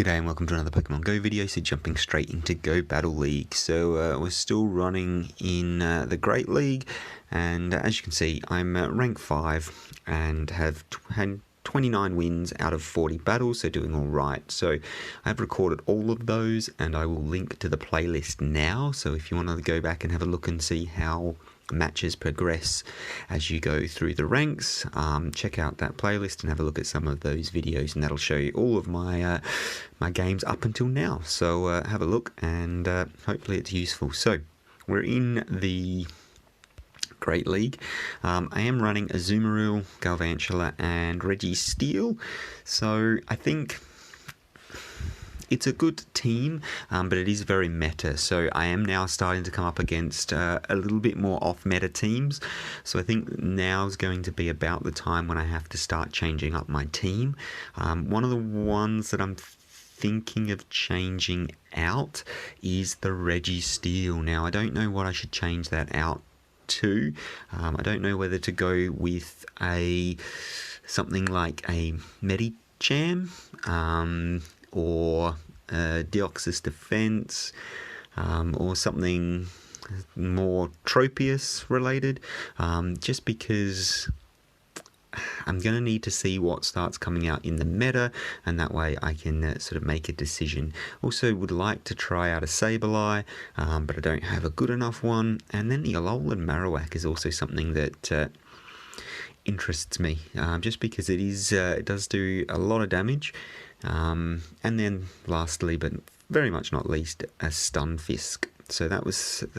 G'day and welcome to another Pokemon Go video. So jumping straight into Go Battle League. So we're still running in the Great League, and as you can see, I'm rank 5 and have 29 wins out of 40 battles, so doing all right. So I've recorded all of those, and I will link to the playlist now. So if you want to go back and have a look and see how matches progress as you go through the ranks, check out that playlist and have a look at some of those videos, and that'll show you all of my my games up until now. So have a look, and hopefully it's useful. So we're in the Great League. I am running Azumarill, Galvantula and Registeel. So I think it's a good team, but it is very meta. So I am now starting to come up against a little bit more off-meta teams. So I think now's going to be about the time when I have to start changing up my team. One of the ones that I'm thinking of changing out is the Registeel. Now, I don't know what I should change that out to. I don't know whether to go with something like a Medicham, or Deoxys Defense, or something more Tropius related, just because I'm going to need to see what starts coming out in the meta, and that way I can sort of make a decision. Also would like to try out a Sableye, but I don't have a good enough one. And then the Alolan Marowak is also something that interests me, just because it does do a lot of damage. And then lastly, but very much not least, a Stunfisk. So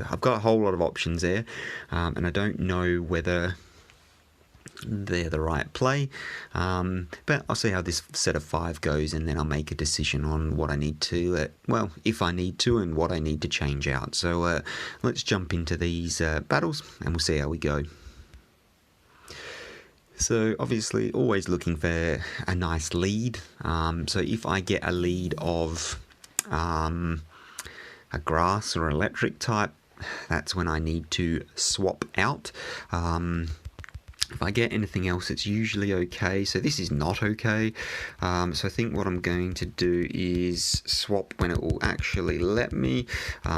I've got a whole lot of options there, and I don't know whether they're the right play, but I'll see how this set of 5 goes, and then I'll make a decision on what I need to, if I need to, and what I need to change out. So let's jump into these battles, and we'll see how we go. So obviously always looking for a nice lead. So if I get a lead of a grass or electric type, that's when I need to swap out. If I get anything else, it's usually okay. So this is not okay. So I think what I'm going to do is swap when it will actually let me.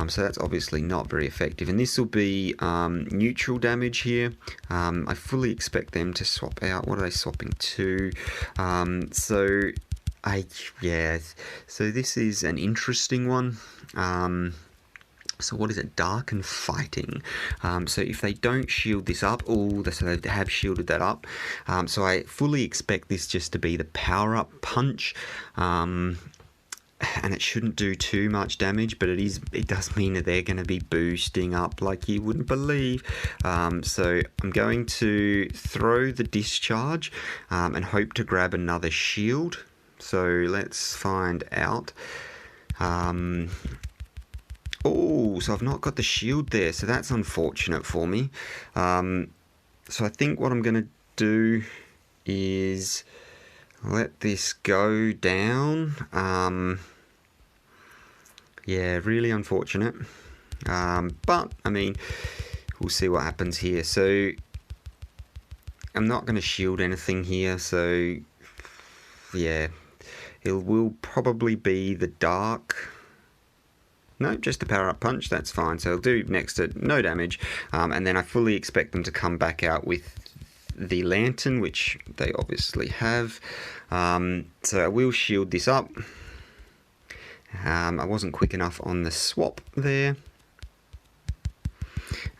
So that's obviously not very effective. And this will be neutral damage here. I fully expect them to swap out. What are they swapping to? So this is an interesting one. So what is it? Dark and Fighting. So if they don't shield this up, so they have shielded that up. So I fully expect this just to be the power-up punch. And it shouldn't do too much damage, but it does mean that they're going to be boosting up like you wouldn't believe. So I'm going to throw the Discharge and hope to grab another shield. So let's find out. Oh, so I've not got the shield there, so that's unfortunate for me. So I think what I'm going to do is let this go down. Yeah, really unfortunate. But, I mean, we'll see what happens here. So I'm not going to shield anything here, so yeah, it will probably be the Dark. No, just a power-up punch, that's fine. So it'll do next to no damage. And then I fully expect them to come back out with the Lantern, which they obviously have. So I will shield this up. I wasn't quick enough on the swap there.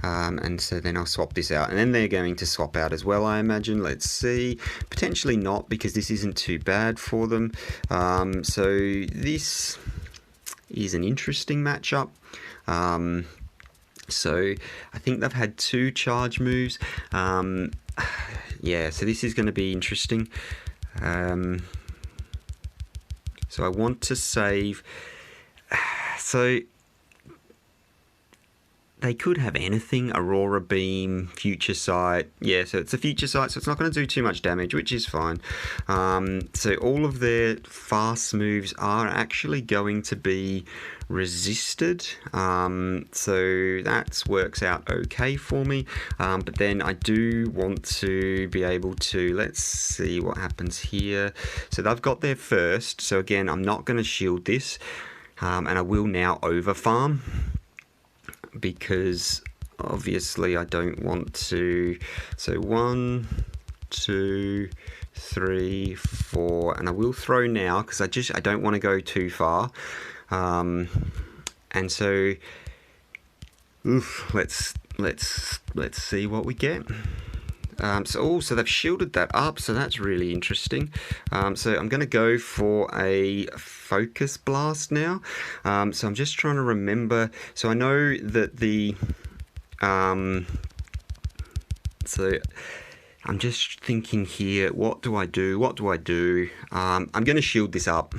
And so then I'll swap this out. And then they're going to swap out as well, I imagine. Let's see. Potentially not, because this isn't too bad for them. So this is an interesting matchup. So I think they've had 2 charge moves. Yeah, so this is going to be interesting. So I want to save. So they could have anything. Aurora Beam, Future Sight. Yeah, so it's a Future Sight, so it's not going to do too much damage, which is fine. So all of their fast moves are actually going to be resisted. So that works out okay for me. But then I do want to be able to, let's see what happens here. So they've got their first. So again, I'm not going to shield this. And I will now over farm, because obviously I don't want to. So 1, 2, 3, 4, and I will throw now because I don't want to go too far. And so, let's see what we get. So they've shielded that up, so that's really interesting. So I'm going to go for a Focus Blast now. So I'm just trying to remember. So I know that the so I'm just thinking here, what do I do? I'm going to shield this up.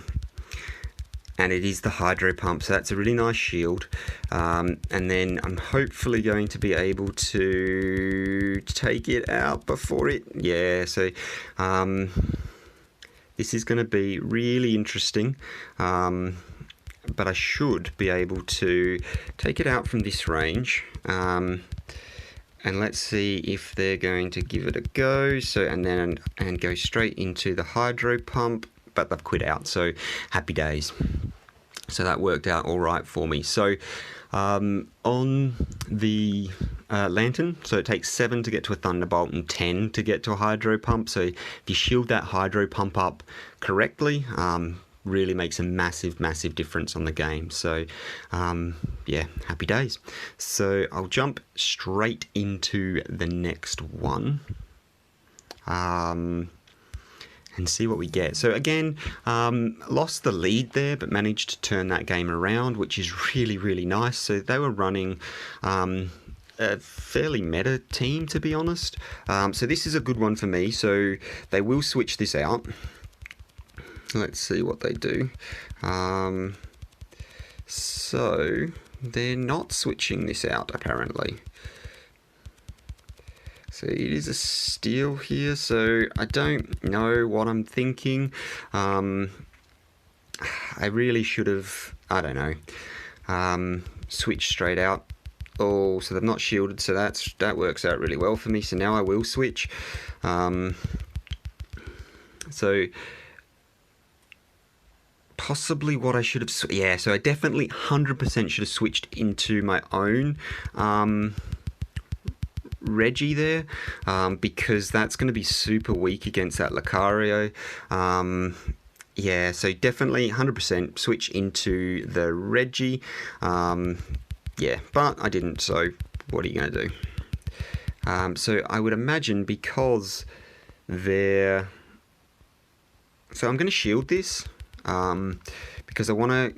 And it is the Hydro Pump, so that's a really nice shield. And then I'm hopefully going to be able to take it out before it... Yeah, so this is going to be really interesting. But I should be able to take it out from this range. And let's see if they're going to give it a go. So and go straight into the Hydro Pump. But they've quit out, so happy days. So that worked out all right for me. So on the Lantern, so it takes 7 to get to a Thunderbolt and 10 to get to a Hydro Pump. So if you shield that Hydro Pump up correctly, really makes a massive difference on the game. So yeah, happy days. So I'll jump straight into the next one. And see what we get. So again, lost the lead there, but managed to turn that game around, which is really nice. So they were running a fairly meta team, to be honest. So this is a good one for me. So they will switch this out. Let's see what they do. So they're not switching this out, apparently. So it is a steal here, so I don't know what I'm thinking. I really should have, I don't know, switched straight out. Oh, so they've not shielded, so that works out really well for me. So now I will switch. So possibly what I should have, yeah, so I definitely 100% should have switched into my own Reggie there, because that's going to be super weak against that Lucario. Yeah, so definitely 100% switch into the Reggie. Yeah, but I didn't, so what are you going to do? So I would imagine because they're... So I'm going to shield this, because I want to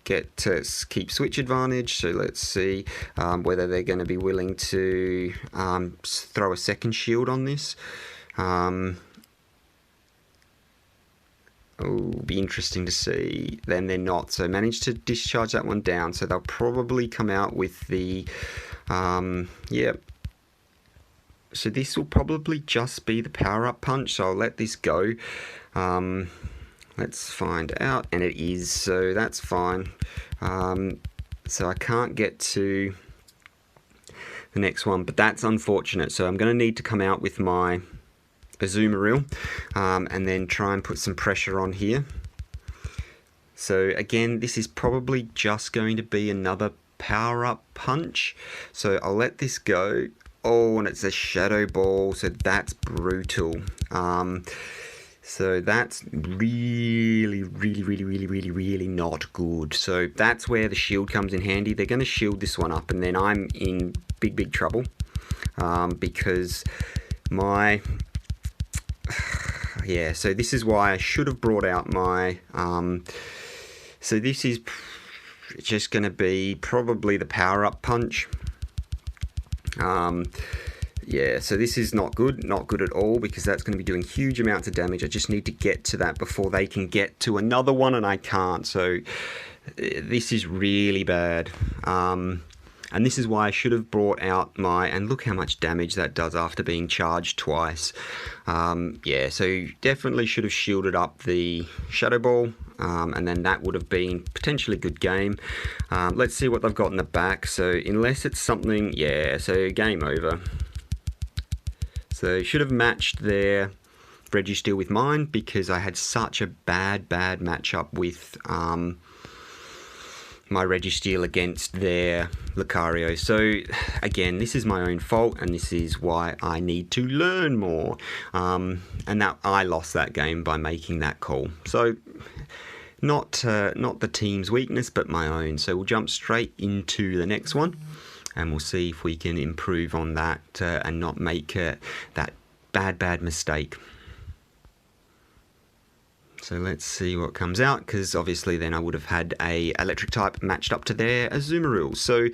get to keep switch advantage. So let's see whether they're going to be willing to throw a second shield on this. It'll be interesting to see. Then they're not, so managed to discharge that one down, so they'll probably come out with the yeah, so this will probably just be the power up punch, so I'll let this go. Let's find out, and it is, so that's fine. So I can't get to the next one, but that's unfortunate. So I'm going to need to come out with my Azumarill, and then try and put some pressure on here. So again, this is probably just going to be another power up punch. So I'll let this go. Oh, and it's a Shadow Ball, so that's brutal. So that's really not good. So that's where the shield comes in handy. They're going to shield this one up, and then I'm in big trouble, because my... Yeah, so this is why I should have brought out my... So this is just going to be probably the power-up punch. Yeah, so this is not good at all, because that's going to be doing huge amounts of damage. I just need to get to that before they can get to another one, and I can't. So this is really bad. And And this is why I should have brought out my, and look how much damage that does after being charged twice. Yeah, so definitely should have shielded up the Shadow Ball, and then that would have been potentially a good game. Let's see what they've got in the back. So unless it's something, yeah, so game over. So should have matched their Registeel with mine because I had such a bad matchup with my Registeel against their Lucario. So again, this is my own fault, and this is why I need to learn more. And that I lost that game by making that call. So not the team's weakness, but my own. So we'll jump straight into the next one, and we'll see if we can improve on that and not make that bad mistake. So let's see what comes out, because obviously then I would have had a electric type matched up to their Azumarill. So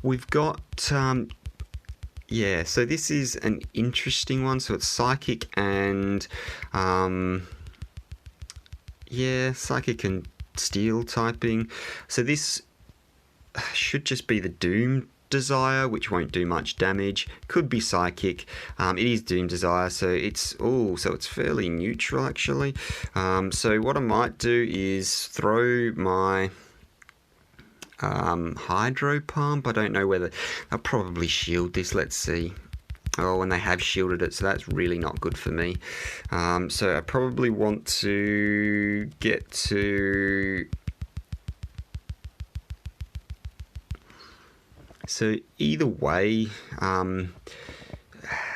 we've got, yeah, so this is an interesting one. So it's Psychic and, yeah, Psychic and Steel typing. So this should just be the Doom Desire, which won't do much damage. Could be Psychic. It is Doom Desire, so it's fairly neutral actually. So what I might do is throw my Hydro Pump. I don't know whether I'll probably shield this. Let's see. Oh, and they have shielded it, so that's really not good for me. So I probably want to get to. So either way,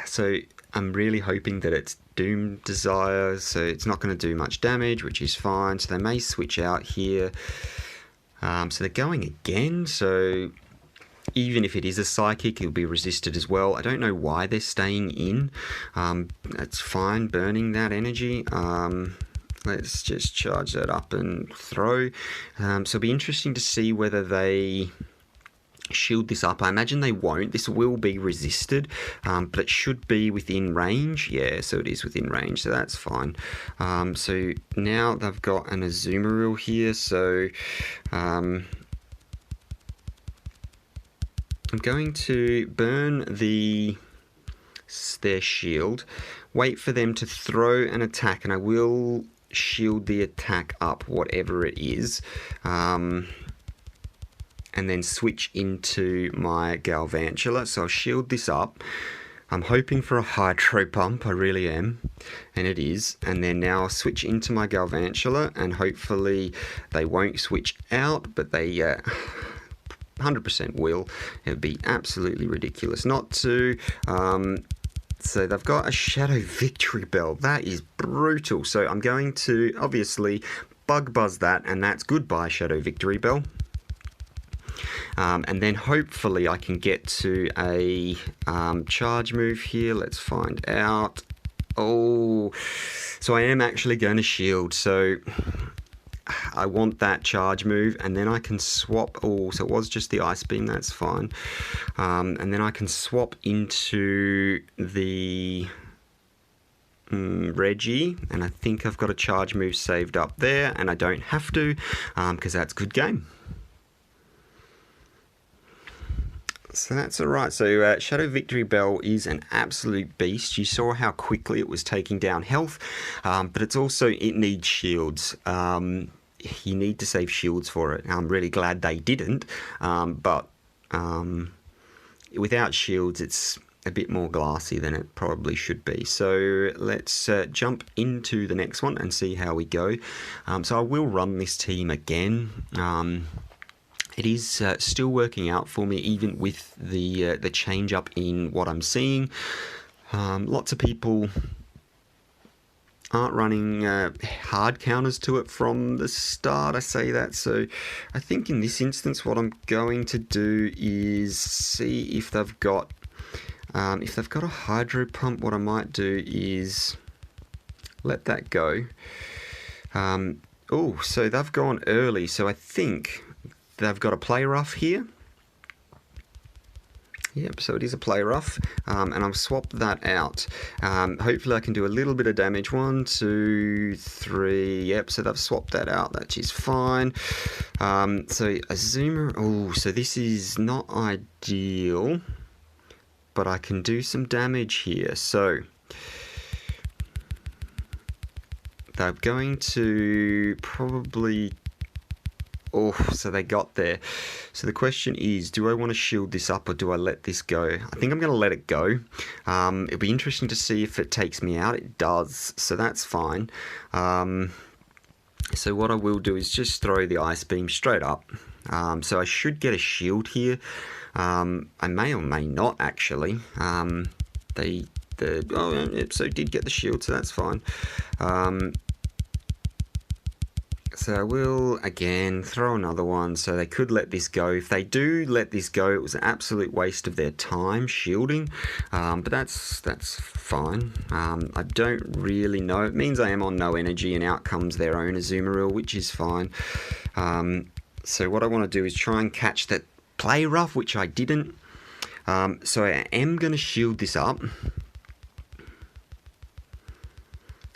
so I'm really hoping that it's Doom Desire, so it's not going to do much damage, which is fine. So they may switch out here. So they're going again, so even if it is a Psychic, it'll be resisted as well. I don't know why they're staying in. That's fine, burning that energy. Let's just charge that up and throw. So it'll be interesting to see whether they shield this up. I imagine they won't. This will be resisted, but it should be within range. Yeah, so it is within range, so that's fine. So now they've got an Azumarill here, so I'm going to burn their shield, wait for them to throw an attack, and I will shield the attack up, whatever it is. And then switch into my Galvantula. So I'll shield this up. I'm hoping for a Hydro Pump, I really am, and it is. And then now I'll switch into my Galvantula, and hopefully they won't switch out, but they 100% will. It would be absolutely ridiculous not to. So they've got a Shadow Victory Bell. That is brutal. So I'm going to obviously Bug Buzz that, and that's goodbye Shadow Victory Bell. And then hopefully I can get to a charge move here. Let's find out. Oh, so I am actually going to shield. So I want that charge move, and then I can swap. Oh, so it was just the Ice Beam. That's fine. And then I can swap into the Reggie, and I think I've got a charge move saved up there, and I don't have to because that's good game. So that's alright. So Shadow Victory Bell is an absolute beast. You saw how quickly it was taking down health, but it's also, it needs shields. You need to save shields for it. I'm really glad they didn't, but without shields it's a bit more glassy than it probably should be. So let's jump into the next one and see how we go. So I will run this team again. It is still working out for me, even with the change up in what I'm seeing. Lots of people aren't running hard counters to it from the start. I say that, so I think in this instance, what I'm going to do is see if they've got a Hydro Pump. What I might do is let that go. Oh, so they've gone early, so I think they've got a play rough here. Yep, so it is a play rough, and I'll swap that out. Hopefully I can do a little bit of damage. 1, 2, 3. Yep, so they've swapped that out. That is fine. So Azumarill. Oh, so this is not ideal, but I can do some damage here. So they're going to probably... Oh, so they got there. So the question is, do I want to shield this up or do I let this go? I think I'm going to let it go. It'll be interesting to see if it takes me out. It does, so that's fine. So what I will do is just throw the Ice Beam straight up. So I should get a shield here. I may or may not actually. So did get the shield, so that's fine. So I will, again, throw another one, so they could let this go. If they do let this go, it was an absolute waste of their time shielding, but that's fine. I don't really know. It means I am on no energy, and out comes their own Azumarill, which is fine. So what I want to do is try and catch that play rough, which I didn't. So I am going to shield this up.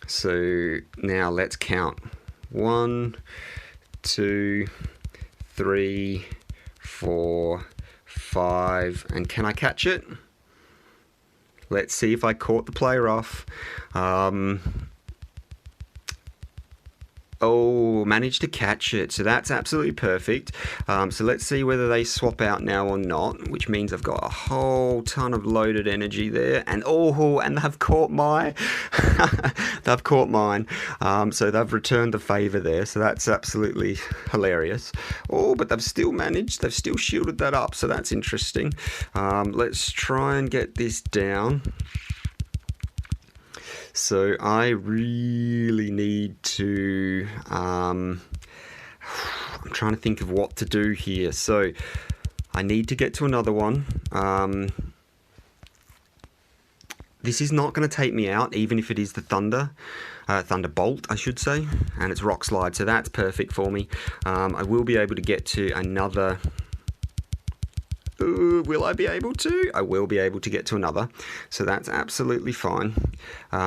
So now let's count. 1, 2, 3, 4, 5, and can I catch it? Let's see if I caught the play rough. Oh, managed to catch it, so that's absolutely perfect. So let's see whether they swap out now or not, which means I've got a whole ton of loaded energy there, and and they've caught mine. So they've returned the favour there, so that's absolutely hilarious. Oh, but they've still shielded that up, so that's interesting. Let's try and get this down. So I really need to, I'm trying to think of what to do here. So I need to get to another one. This is not going to take me out, even if it is the Thunderbolt, I should say, and it's Rock Slide, so that's perfect for me. I will be able to get to another... will I be able to? I will be able to get to another, so that's absolutely fine.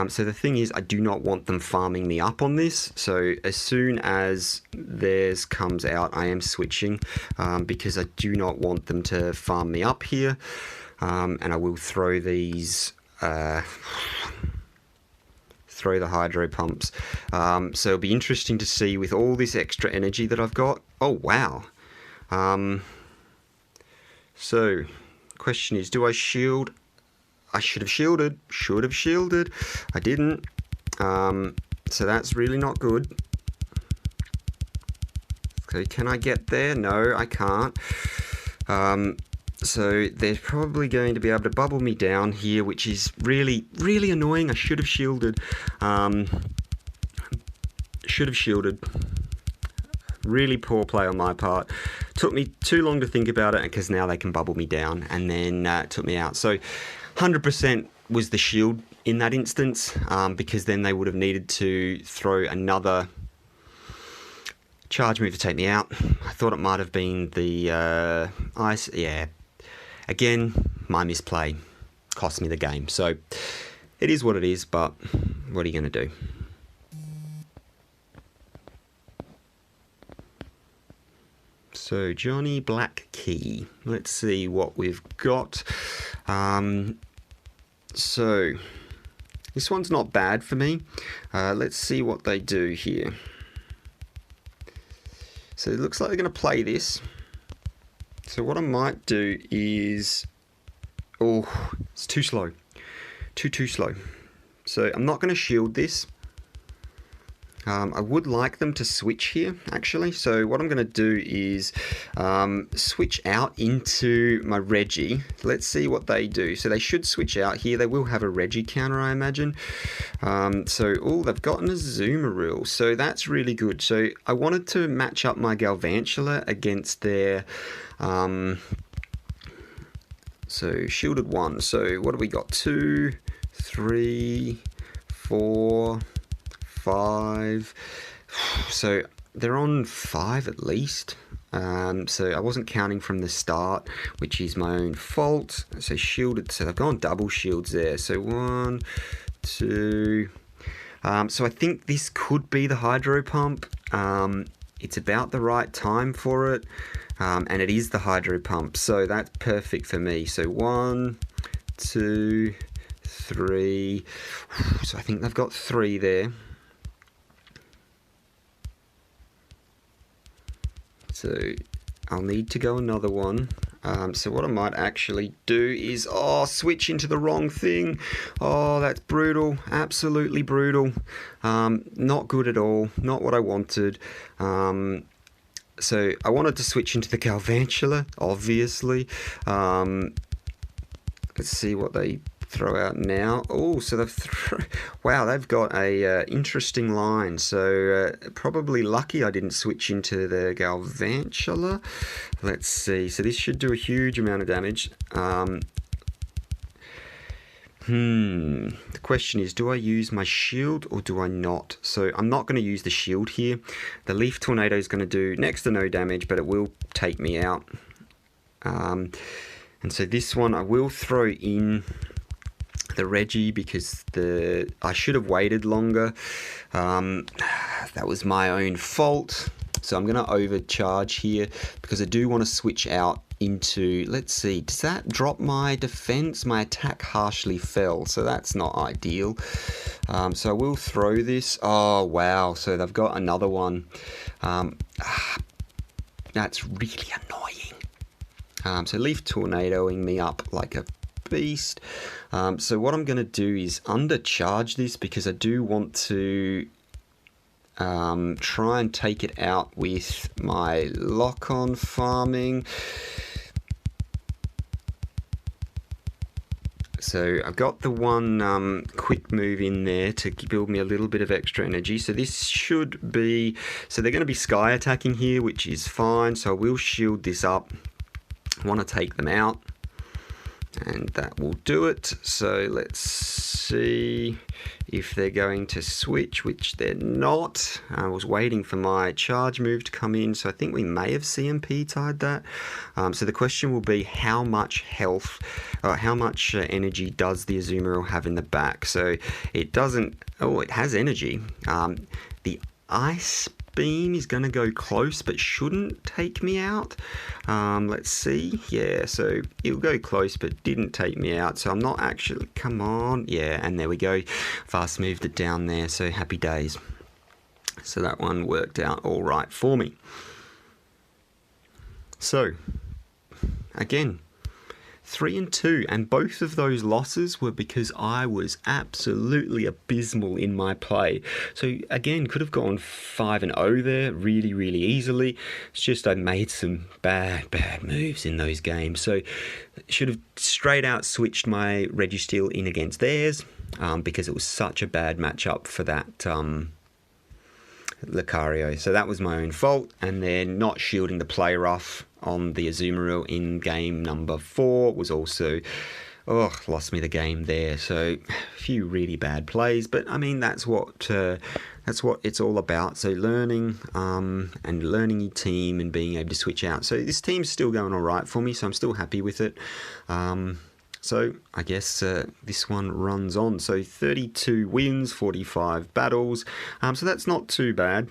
So the thing is, I do not want them farming me up on this, so as soon as theirs comes out, I am switching, because I do not want them to farm me up here, and I will throw these... throw the hydro pumps. So it'll be interesting to see with all this extra energy that I've got. Oh, wow. So, question is, do I shield? I should have shielded. I didn't. So that's really not good. Okay, can I get there? No, I can't. So they're probably going to be able to bubble me down here, which is really, really annoying. I should have shielded. Really poor play on my part. Took me too long to think about it, because now they can bubble me down, and then it took me out. So 100% was the shield in that instance, because then they would have needed to throw another charge move to take me out. I thought it might have been the ice. Yeah. Again, my misplay cost me the game. So it is what it is, but what are you going to do? So Johnny Black Key. Let's see what we've got. So this one's not bad for me. Let's see what they do here. So it looks like they're going to play this. So what I might do is... Oh, it's too slow. Too slow. So I'm not going to shield this. I would like them to switch here, actually. So what I'm going to do is switch out into my Reggie. Let's see what they do. So they should switch out here. They will have a Reggie counter, I imagine. They've gotten a Azumarill. So that's really good. So I wanted to match up my Galvantula against their... so shielded 1. So what have we got? 2, 3, 4... 5. So they're on 5 at least. So I wasn't counting from the start, which is my own fault. So shielded, so I've gone double shields there. So 1, 2. So I think this could be the hydro pump. It's about the right time for it, and it is the hydro pump, so that's perfect for me. So 1, 2, 3. So I think they've got 3 there. So I'll need to go another one. So what I might actually do is, switch into the wrong thing. Oh, that's brutal. Absolutely brutal. Not good at all. Not what I wanted. So I wanted to switch into the Galvantula, obviously. Let's see what they throw out now. Oh, so they've got a interesting line. So probably lucky I didn't switch into the Galvantula. Let's see. So this should do a huge amount of damage. The question is, do I use my shield or do I not? So I'm not going to use the shield here. The Leaf Tornado is going to do next to no damage, but it will take me out. And so this one I will throw in the Reggie because I should have waited longer. That was my own fault. So I'm going to overcharge here because I do want to switch out into, let's see, does that drop my defense? My attack harshly fell, so that's not ideal. So I will throw this. Oh, wow. So they've got another one. That's really annoying. So Leaf Tornadoing me up like a beast. So what I'm going to do is undercharge this because I do want to try and take it out with my lock-on farming. So I've got the one quick move in there to build me a little bit of extra energy. So this should be, so they're going to be sky attacking here, which is fine. So I will shield this up. I want to take them out, and that will do it. So let's see if they're going to switch, which they're not. I was waiting for my charge move to come in, so I think we may have CMP tied that. So the question will be how much health, how much energy does the Azumarill have in the back? So it doesn't, it has energy. The Ice Beam is going to go close but shouldn't take me out. Let's see. Yeah, so it'll go close but didn't take me out, so I'm not actually, come on. Yeah, and there we go. Fast moved it down there, so happy days. So that one worked out all right for me. So again, 3 and 2, and both of those losses were because I was absolutely abysmal in my play. So again, could have gone 5 and 0 there really, really easily. It's just I made some bad moves in those games. So should have straight out switched my Registeel in against theirs because it was such a bad matchup for that Lucario. So that was my own fault, and then not shielding the play rough on the Azumarill in game number 4 was also lost me the game there. So a few really bad plays, but I mean that's what it's all about. So learning and learning your team and being able to switch out. So this team's still going all right for me, so I'm still happy with it. So I guess this one runs on. So 32 wins, 45 battles. So that's not too bad.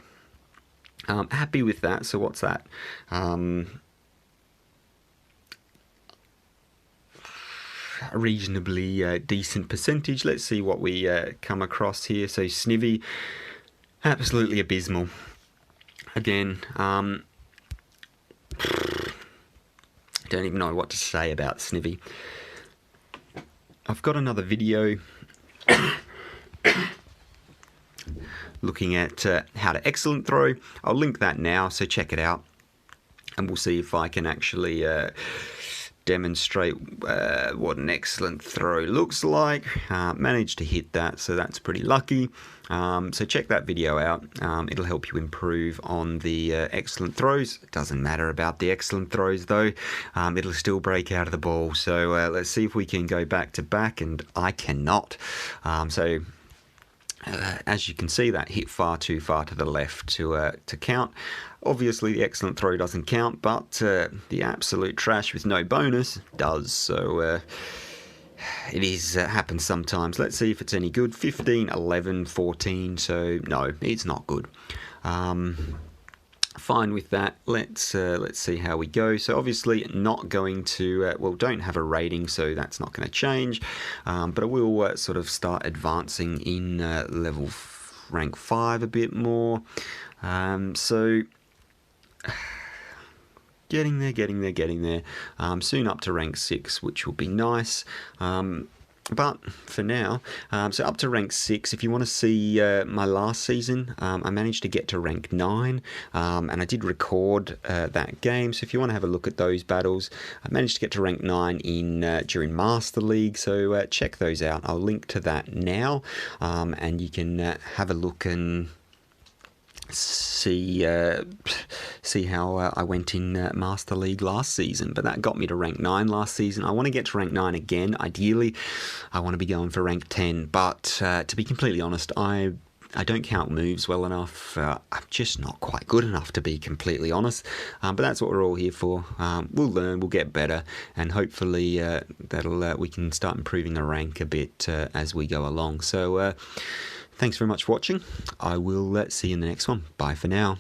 Happy with that. So what's that? A reasonably decent percentage. Let's see what we come across here. So Snivy, absolutely abysmal. Again, don't even know what to say about Snivy. I've got another video looking at how to excellent throw. I'll link that now, so check it out, and we'll see if I can actually demonstrate what an excellent throw looks like. Managed to hit that, so that's pretty lucky. So check that video out. It'll help you improve on the excellent throws. It doesn't matter about the excellent throws though. It'll still break out of the ball. So let's see if we can go back to back, and I cannot. So As you can see, that hit far too far to the left to count. Obviously, the excellent throw doesn't count, but the absolute trash with no bonus does. So it is happens sometimes. Let's see if it's any good. 15, 11, 14. So no, it's not good. Fine with that. Let's see how we go. So obviously not going to don't have a rating, so that's not going to change, but I will sort of start advancing in rank 5 a bit more. So getting there. Soon up to rank 6, which will be nice. But for now, so up to rank 6, if you want to see my last season, I managed to get to rank 9, and I did record that game, so if you want to have a look at those battles, I managed to get to rank 9 during Master League, so check those out. I'll link to that now, and you can have a look and see how I went in Master League last season. But that got me to rank 9 last season. I want to get to rank 9 again. Ideally, I want to be going for rank 10. But to be completely honest, I don't count moves well enough. I'm just not quite good enough, to be completely honest. But that's what we're all here for. We'll learn, we'll get better, and hopefully we can start improving the rank a bit as we go along. So thanks very much for watching. I will see you in the next one. Bye for now.